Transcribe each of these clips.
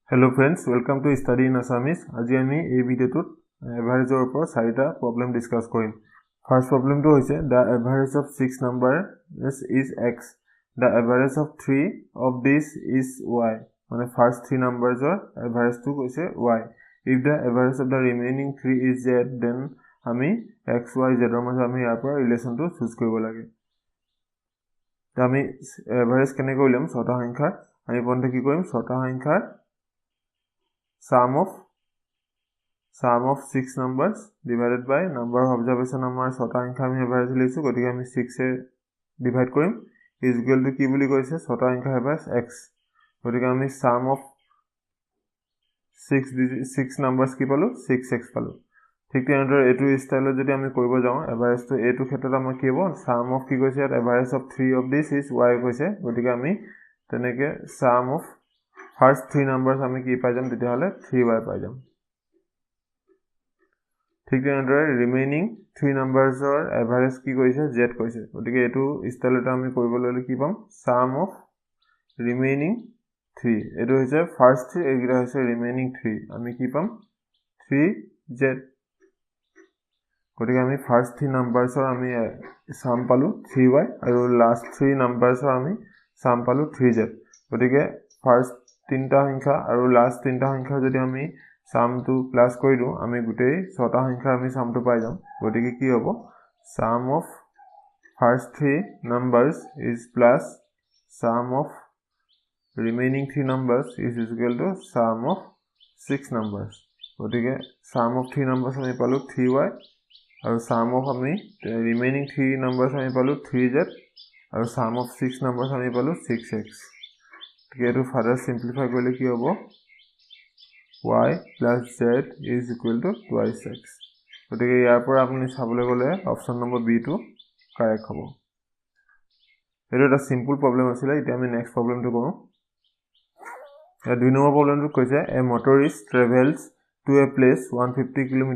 Hello friends, welcome to Study in Assamese. আজি আমি এই ভিডিওটোত এভাৰেজৰ ওপৰত চাৰিটা প্ৰবলেম ডিসকাস কৰিম। ফাৰ্স্ট প্ৰবলেমটো হৈছে the average of 6 numbers is x. The average of 3 of this is y. মানে ফাৰ্স্ট 3 নাম্বাৰছৰ এভাৰেজটো কৈছে y. If the average of the remaining 3 is z, then আমি x y z ৰ মাজত আমি ইয়াৰ পৰা ৰিলেচনটো চুজ কৰিব লাগে। আমি এভাৰেজ কেনেকৈ উলিয়াম ছটা সংখ্যাৰ আমি পন্তে কি কৰিম ছটা সংখ্যাৰ sum of 6 numbers divided by number of observation আমাৰ ছটা সংখ্যা আমি এভাৰেজ লৈছো গতিকে আমি 6 এ ডিভাইড কৰিম is equal to কি বুলি কৈছে ছটা সংখ্যা এভাৰেজ x গতিকে আমি sum of 6 numbers কি পালো 6x পালো ঠিক তেনেদৰে এটো ষ্টাইলত যদি আমি কৰিব যাও এভাৰেজটো এটো ক্ষেত্ৰত আমাৰ কি হ'ব sum of কি কৈছে average of 3 of this is y কৈছে গতিকে আমি তেনেকে sum of First 3 numbers আমি কি পাই যাম তেতিয়া হলে 3y পাই যাম ঠিক তেনেদৰে ৰিমেইনিং 3 numbers অৰ এভাৰেজ কি কৈছে z কৈছে গতিকে এটো ষ্টাইলটা আমি কৰিব ললে কি পাম sum of remaining 3 এটো হৈছে ফাৰ্স্ট 3 এগিৰা হৈছে ৰিমেইনিং 3 আমি কি পাম 3z গতিকে আমি ফাৰ্স্ট 3 numbers অৰ আমি sum পালো 3y আৰু লাষ্ট 3 numbers অৰ আমি sum পালো 3z গতিকে ফাৰ্স্ট তিনটা সংখ্যা আৰু লাষ্ট তিনটা সংখ্যা যদি আমি সামটো প্লাস কৰি দিও আমি গুটেই ছটা সংখ্যা আমি সামটো পাই যাম গতিকে কি হ'ব sum of first 3 numbers is plus sum of remaining 3 numbers is equal to sum of 6 numbers গতিকে sum of 3 numbers আমি পালো 3y আৰু sum of আমি remaining 3 numbers আমি পালো 3z আৰু sum of 6 numbers আমি পালো 6x এটো ফাদাৰ সিম্পলিফাই কৰিলে কি হ'ব y plus z is equal to twice x গতিকে ইয়াৰ পৰা আপুনি চাবলৈ গলে অপচন নম্বৰ বি টো কাৰেক্ট হ'ব এটো এটা সিম্পল প্ৰবলেম আছিল এতিয়া আমি নেক্সট প্ৰবলেমটো কৰো এই দুই নম্বৰ প্ৰবলেমটো কৈছে a motorist travels to a place 150 km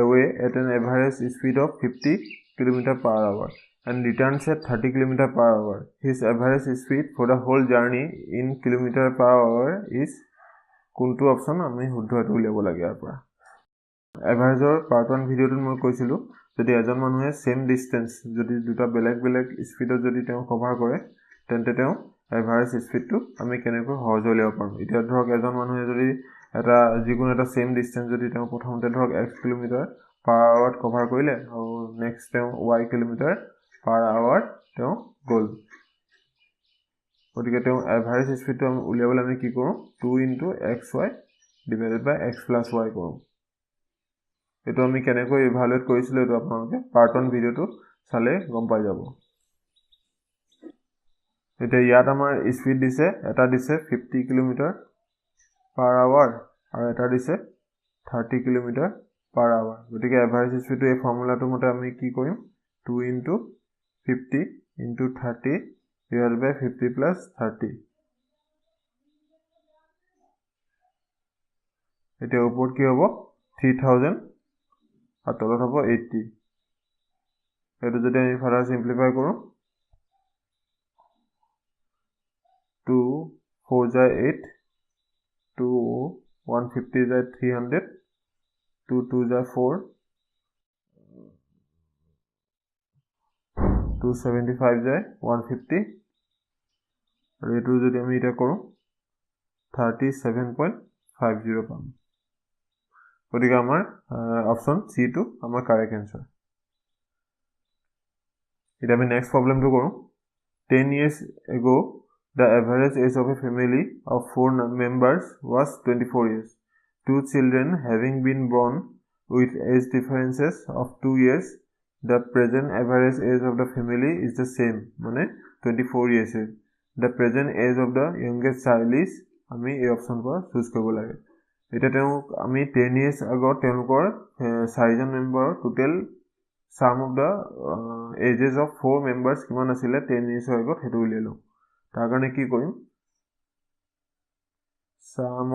away at an average speed of 50 km per hour and returns at 30 km per hour. His average speed for the whole journey in km per hour is কোনটো option আমি শুদ্ধটো উলিয়াব লাগে ইয়াৰ পৰা এভাৰেজৰ part 1 ভিডিওটোত মই কৈছিলো যদি এজন মানুহে সেম ডিসটেন্স যদি দুটা বেলেগ বেলেগ স্পিডত যদি তেওঁ কভাৰ কৰে তেন্তে তেওঁ এভাৰেজ স্পিডটো আমি কেনেকৈ সহজ উলিয়াব পাৰো এতিয়া ধৰক এজন মানুহে যদি এটা যিকোনো এটা সেম ডিসটেন্স যদি তেওঁ প্ৰথমতে ধৰক x কিলোমিটাৰ পাৰ আৱাৰত কভাৰ কৰিলে আৰু নেক্সট তেওঁ y কিলোমিটাৰ per hour তেওঁ গল গতিকে তেওঁ এভাৰেজ স্পিডটো আমি উলিয়াবলৈ আমি কি কৰো 2 * xy divided by x + y কৰো এটো আমি কেনেকৈ ইভালুৱেট কৰিছিলো এটো আপোনালোকে পাৰ্ট 1 ভিডিওটো চালে গম পাই যাব এতিয়া ইয়াত আমাৰ স্পিড দিছে এটা দিছে 50 km per hour আৰু এটা দিছে 30 km per hour গতিকে এভাৰেজ স্পিডটো এই ফৰ্মুলাটো মতে আমি কি কৰিম 2 * 50 into 30 divided by 50 plus 30 এতিয়া ওপৰত কি হ'ব 3000 আৰু তলত হ'ব 80 এটো যদি আমি ফাদাৰ সিম্পলিফাই কৰো 2 4 যায় 8 2 150 যায় 300 2 2 যায় 4 275 যায় 150 আৰু এটো যদি আমি এটা কৰো 37.50 পাম গতিকে আমাৰ অপচন সি টো আমাৰ কাৰেক্ট আনসাৰ এটা আমি নেক্সট প্ৰবলেমটো কৰো 10 years ago the average age of a family of 4 members was 24 years two children having been born with age differences of 2 years the present average age of the family is the same মানে 24 years the present age of the youngest child is আমি এই option পৰা choose কৰিব লাগে এটা তেও আমি 10 years আগত তেওঁলোকৰ চাৰিজন member total sum of the ages of 4 members কিমান আছিল 10 years আগত হেতু উলিয়ালো তাৰ কাৰণে কি কৰিম sum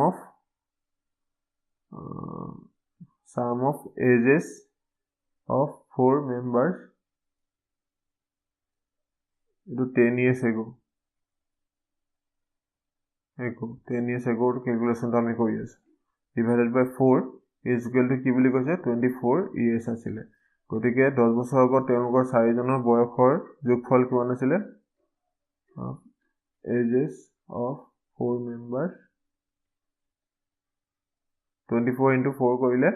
of ages of 4 members etu 10 years ago ago 10 years ago calculation to ami kori asu divided by 4 is equal to ki boli koise 24 years asile gotike 10 বছৰ আগত তেওঁলোকৰ চাৰিজনৰ বয়সৰ যোগফল কিমান আছিল ages of 4 members 24 into 4 কৰিলে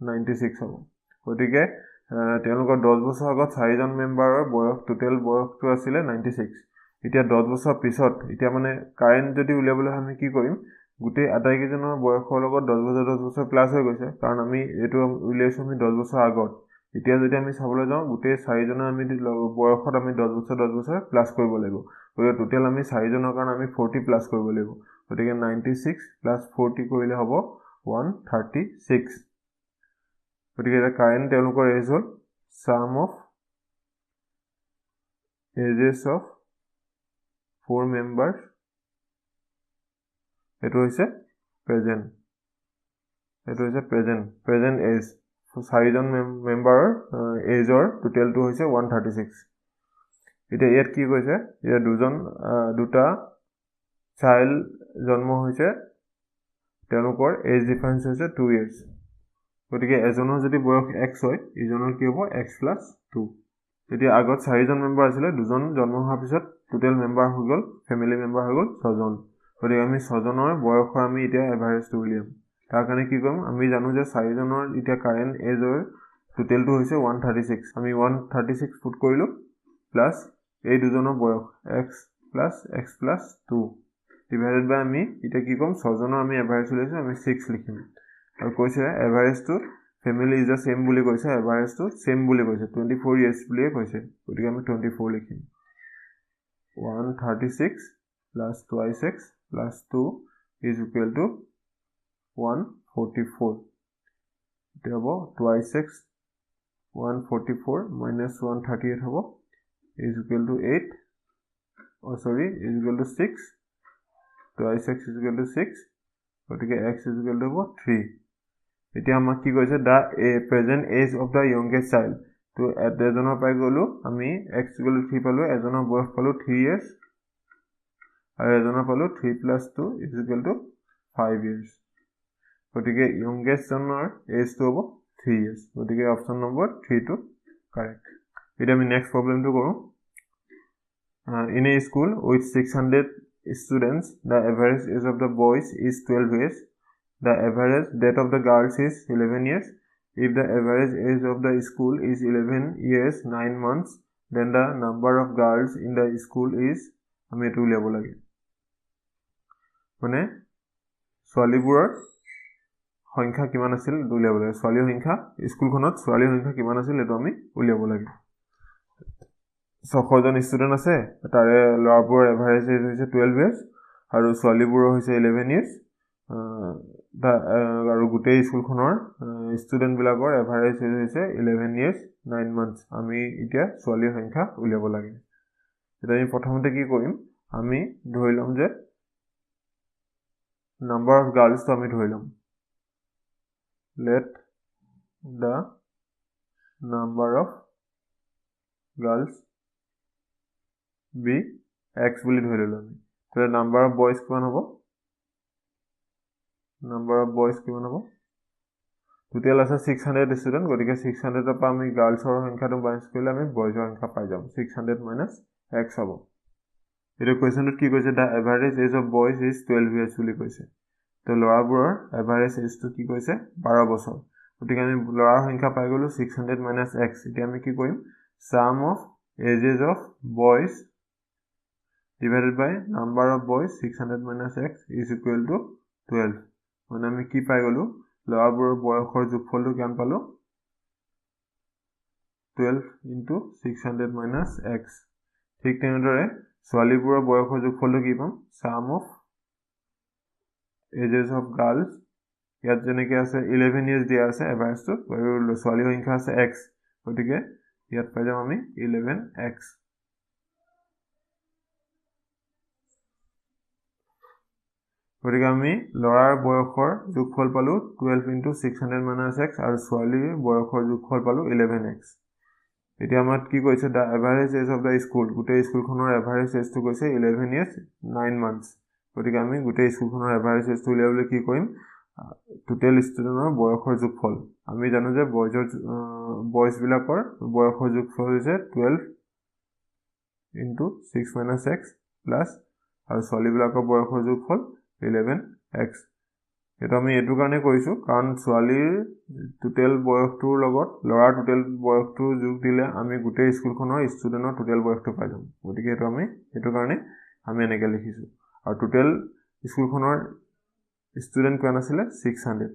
96 হ'ব গতিকে তেওঁলোকৰ 10 বছৰ আগত চাৰিজন মেম্বাৰৰ বয়স টোটাল বয়সটো আছিল 96 এতিয়া 10 বছৰ পিছত এতিয়া মানে কাৰেন্ট যদি উলিয়াবলৈ আমি কি কৰিম গুটে আটাইকেজনৰ বয়সৰ লগত 10 বছৰ প্লাস হৈ গৈছে কাৰণ আমি এটো উলিয়াইছো আমি 10 বছৰ আগত এতিয়া যদি আমি চাবলৈ যাওঁ গুটে চাৰিজনৰ আমি বয়সত আমি 10 বছৰ প্লাস কৰিব লাগিব গতিকে টোটাল আমি চাৰিজনৰ কাৰণ আমি 40 প্লাস কৰিব লাগিব গতিকে 96 প্লাস 40 কৰিলে হ'ব 136 গতিকে এটা কাৰেন্ট তেওঁলোকৰ এজ হল sum of ages of 4 members এটো হৈছে present age চাৰিজন মেম্বাৰৰ এজৰ টোটালটো হৈছে 136 এতিয়া ইয়াত কি কৈছে ইয়াত দুটা চাইল্ড জন্ম হৈছে তেওঁলোকৰ এজ ডিফাৰেন্স হৈছে 2 years গতিকে এজনৰ যদি বয়স x হয় ইজনৰ কি হ'ব x + 2 এতিয়া আগত চাৰিজন মেম্বাৰ আছিল দুজন জন্ম হোৱাৰ পিছত টোটাল মেম্বাৰ হৈ গল ফ্যামিলি মেম্বাৰ হৈ গল 6 জন গতিকে আমি 6 জনৰ বয়সৰ আমি এতিয়া এভাৰেজটো উলিয়াম তাৰ কাৰণে কি কৰিম আমি জানো যে চাৰিজনৰ এতিয়া কাৰেন্ট এজৰ টোটালটো হৈছে 136 আমি 136 পুট কৰিলো প্লাস এই দুজনৰ বয়স x + 2 ডিভাইডেড বাই আমি এটা কি কম 6 জনৰ আমি এভাৰেজ উলাইছো আমি 6 লিখিম আৰু কৈছে average two family is the same বুলি কৈছে এভাৰেজ টু সেম বুলি কৈছে 24 ইয়াৰ্স বুলি কৈছে গতিকে আমি 24 লিখিম 136 plus 2x plus 2 is equal to 144 এটা হ'ব 2x 144 minus 138 হ'ব is equal to 8 is equal to 6 2x is equal to 6 গতিকে x is equal to 3 এতিয়া আমাক কি কৈছে the present age of the youngest child তো এজনৰ পাই গলো আমি x equal to 3 পালো এজনৰ বয়স পালো 3 years আৰু এজনৰ পালো 3 + 2 is equal to 5 years গতিকে youngest জনৰ age তো হ'ব 3 years গতিকে অপচন নম্বৰ 3 টো কাৰেক্ট এটা আমি নেক্সট প্ৰবলেমটো কৰো in a school with 600 students the average age of the boys is 12 years the average date of the girls is 11 years if the average age of the school is 11 years 9 months then the number of girls in the school is আমি এটো উলিয়াব লাগে মানে ছোৱালীবোৰৰ সংখ্যা কিমান আছিল উলিয়াব লাগে ছোৱালীৰ সংখ্যা স্কুলখনত ছোৱালীৰ সংখ্যা কিমান আছিল এটো আমি উলিয়াব লাগে 600 জন ষ্টুডেন্ট আছে তাৰে ল'ৰাবোৰৰ এভাৰেজ এজ হৈছে 12 years আৰু ছোৱালীবোৰৰ হৈছে 11 years আৰু গোটেই স্কুলখনৰ ষ্টুডেন্ট বিলাকৰ এভাৰেজ এজ হৈছে 11 years 9 months আমি এতিয়া ছোৱালীৰ সংখ্যা উলিয়াব লাগে এটা আমি প্ৰথমতে কি কৰিম আমি ধৰি লম যে number of girls তো আমি ধৰি লম let the number of girls be x বুলি ধৰি লম তো number of boys কিমান হ'ব টোটাল আছে 600 ষ্টুডেন্ট গতিকে 600 ৰ পৰা আমি গাৰ্লছৰ সংখ্যাটো মাইনাস কৰিলে আমি বয়জৰ সংখ্যা পাই যাম 600 - x হ'ব এটা কোৱেশ্চনত কি কৈছে the average age of boys is 12 years বুলি কৈছে তো ল'ৰাবোৰৰ এভাৰেজ এজটো কি কৈছে 12 বছৰ গতিকে আমি ল'ৰাৰ সংখ্যা পাই গলো 600 - x এতিয়া আমি কি কৰিম sum of ages of boys divided by number of boys 600 - x is equal to 12 মানে আমি কি পাই গলো ল'ৰাবোৰৰ বয়সৰ যোগফলটো কিমান পালো 12 into 600 - x ঠিক তেনেদৰে ছোৱালীবোৰৰ বয়সৰ যোগফলটো কি পাম sum of ages of girls ইয়াত যেনেকৈ আছে 11 years দিয়া আছে এভাৰেজটো আৰু ছোৱালীৰ সংখ্যা আছে x গতিকে ইয়াত পাই যাম আমি 11x গতিকে আমি ল'ৰাৰ বয়সৰ যোগফল পালো 12 into 600 - x আৰু ছোৱালীৰ বয়সৰ যোগফল পালো 11x এতিয়া আমাক কি কৈছে the average age of the school গোটেই স্কুলখনৰ এভাৰেজ এজটো কৈছে 11 years 9 months গতিকে আমি গোটেই স্কুলখনৰ এভাৰেজ এজটো উলিয়াবলৈ কি কৰিম টোটেল ষ্টুডেণ্টৰ বয়সৰ যোগফল আমি জানো যে বয়জ বিলাকৰ বয়সৰ যোগফল হৈছে 12 into 6 minus x plus আৰু ছোৱালী বিলাকৰ বয়সৰ যোগফল 11x এটা আমি এটো কাৰণে কৰিছো কাৰণ ছোৱালীৰ টোটেল বয়সটোৰ লগত ল'ৰাৰ টোটেল বয়সটোৰ যোগ দিলে আমি গোটেই স্কুলখনৰ ষ্টুডেণ্টৰ টোটেল বয়সটো পাই যাম গতিকে এটো আমি এটো কাৰণে আমি এনেকৈ লিখিছো আৰু টোটেল স্কুলখনৰ ষ্টুডেণ্ট কিমান আছিল 600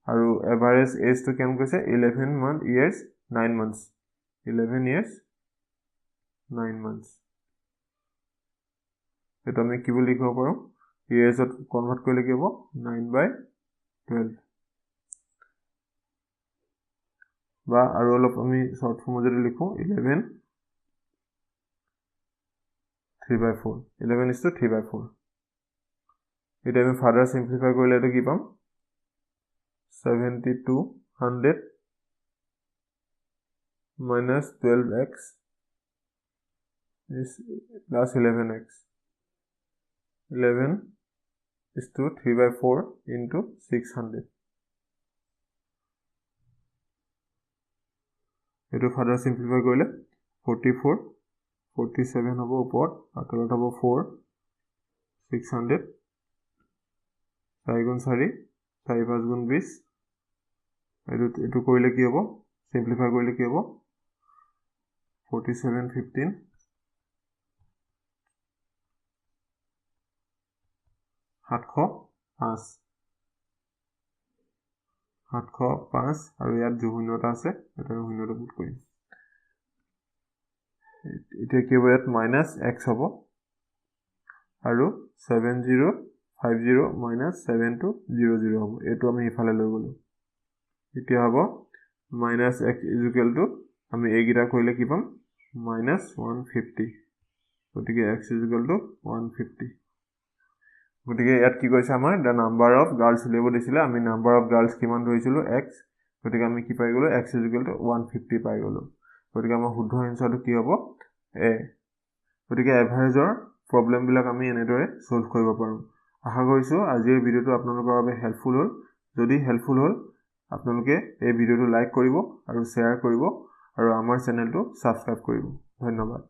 আৰু এভাৰেজ এজটো কেম কৈছে 11 years 9 months 11 years 9 months এটা আমি কি বুলি লিখিব পাৰো yearsত কনভাৰ্ট কৰিলে কি হ'ব 9/12 বা আৰু অলপ আমি শৰ্ট ফৰ্মত যদি লিখো 11 3/4 11 is to 3/4 এটা আমি ফাৰ্দাৰ সিম্পলিফাই কৰিলে এটো কি পাম 7200 minus 12x is plus 11x 11 is to 3/4 into 600 এটো ফাৰ্দাৰ সিম্পলিফাই কৰিলে 44 47 হ'ব ওপৰত আৰু তলত হ'ব 4 600 4 গুণ 4 4 5 গুণ 20 এটো কৰিলে কি হ'ব সিম্পলিফাই কৰিলে কি হ'ব 47 15 705 আৰু ইয়াত যে শূন্যটা আছে এটা শূন্যটা পুট কৰিম এটা কি হ'ব ইয়াত -x হ'ব আৰু 7050 -7200 হ'ব এটো আমি ইফালে লৈ গলো এতিয়া হ'ব -x = আমি এই গিটা কৰিলে কি পাম -150 গতিকে x = 150 গতিকে ইয়াত কি কৈছে আমাৰ the number of girls উলিয়াব দিছিলে আমি number of girls কিমান ধৰিছিলো x গতিকে আমি কি পাই গলো x = 150 পাই গলো গতিকে আমাৰ শুদ্ধ এনসাৰটো কি হ'ব a গতিকে এভাৰেজৰ প্ৰবলেম বিলাক আমি এনেদৰে সলভ কৰিব পাৰো আশা কৰিছো আজিৰ ভিডিওটো আপোনালোকৰ বাবে হেল্পফুল হ'ল যদি হেল্পফুল হ'ল আপোনালোকে এই ভিডিওটো লাইক কৰিব আৰু শেয়াৰ কৰিব আৰু আমাৰ চেনেলটো সাবস্ক্ৰাইব কৰিব ধন্যবাদ